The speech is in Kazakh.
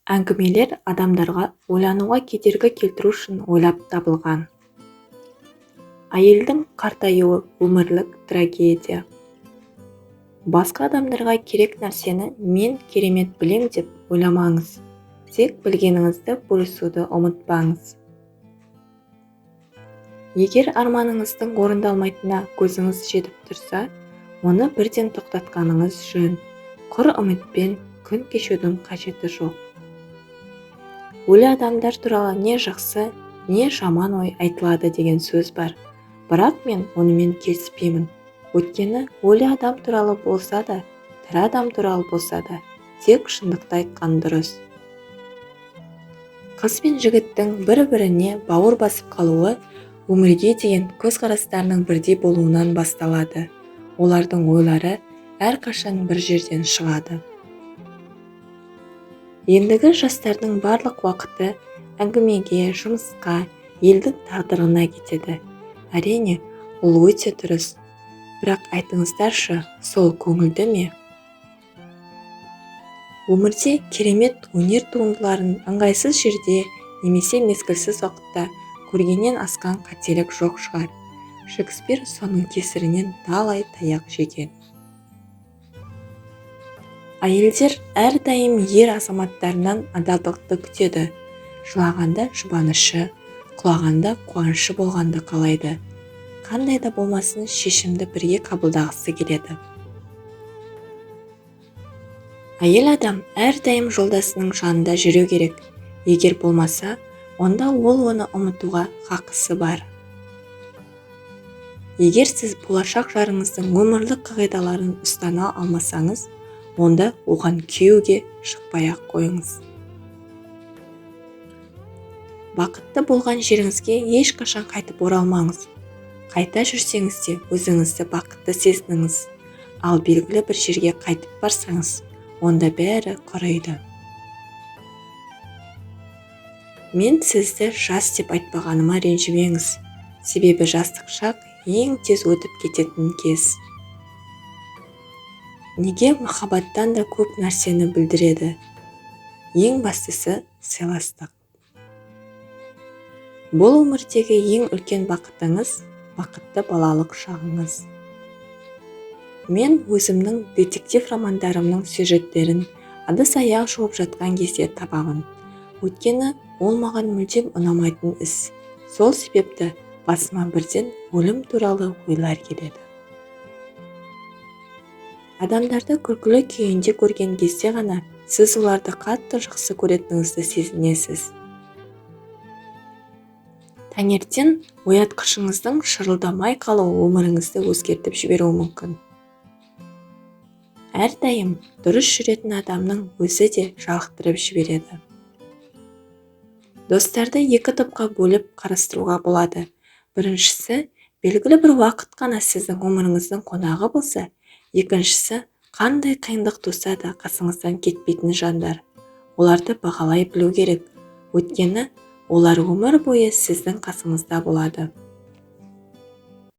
Әңгімелер адамдарға ойлануға кедергі келтіру үшін ойлап табылған. Әйелдің қартаюы өмірлік трагедия. Басқа адамдарға керек нәрсені мен керемет білем деп ойламаңыз. Тек білгеніңізді бөлісуді ұмытпаңыз. Егер арманыңыздың орындалмайтынына көзіңіз жетіп тұрса, оны бірден тоқтатқаныңыз жөн. Құр үмітпен күн кешудің қажеті жоқ. Өлі адамдар туралы не жақсы, не жаман ой айтылады деген сөз бар. Бірақ мен онымен келіспеймін. Өйткені өлі адам туралы болса да, тірі адам туралы болса да, тек шындықты айтқан дұрыс. Қыз бен жігіттің бір-біріне бауыр басып қалуы өмірге деген көзқарастарының бірдей болуынан басталады. Олардың ойлары әрқашан бір жерден шығады. Ендігі жастардың барлық уақыты әңгімеге, жұмысқа, елдің тағдырына кетеді. Әрине, ол өте дұрыс. Бірақ айтыңыздаршы, сол көңілді ме? Өмірде керемет өнер туындыларын ыңғайсыз жерде немесе мезгілсіз уақытта көргеннен асқан қателік жоқ шығар. Шекспир соның кесірінен талай таяқ жеген. Әйелдер әрдайым ер азаматтарынан адалдықты күтеді. Жылағанда жұбанышы, құлағанда қуанышы болғанды қалайды. Қандай да болмасын шешімді бірге қабылдағысы келеді. Әйел адам әрдайым жолдасының жанында жүру керек. Егер болмаса, онда ол оны ұмытуға хақысы бар. Егер сіз болашақ жарыңыздың өмірлік қағидаларын ұстана алмасаңыз, онда оған күйеуге шықпай-ақ қойыңыз. Бақытты болған жеріңізге ешқашан қайтып оралмаңыз. Қайта жүрсеңіз де өзіңізді бақытты сезініңіз. Ал белгілі бір жерге қайтып барсаңыз, онда бәрі құрайды. Мен сізді жас деп айтпағаныма ренжімеңіз. Себебі жастық шақ ең тез өтіп кететін кез. Неге махаббаттан да көп нәрсені білдіреді. Ең бастысы сыйластық. Бұл өмірдегі ең үлкен бақытыңыз бақытты балалық шағыңыз. Мен өзімнің детектив романдарымның сюжеттерін адас-аяқ жуып жатқан кезде табамын. Өйткені ол маған мүлдем ұнамайтын іс. Сол себепті басыма бірден өлім туралы ойлар келеді. Адамдарды күлкілі күйінде көрген кезде ғана сіз оларды қатты жақсы көретініңізді сезінесіз. Таңертең оятқышыңыздың шырылдамай қалуы өміріңізді өзгертіп жіберуі мүмкін. Әрдайым дұрыс жүретін адамның өзі де жалықтырып жібереді. Достарды екі топқа бөліп қарастыруға болады. Біріншісі, белгілі бір уақыт қана сіздің өміріңіздің қонағы болса, екіншісі, қандай қиындық туса да қасыңыздан кетпейтін жандар. Оларды бағалай білу керек. Өйткені олар өмір бойы сіздің қасыңызда болады.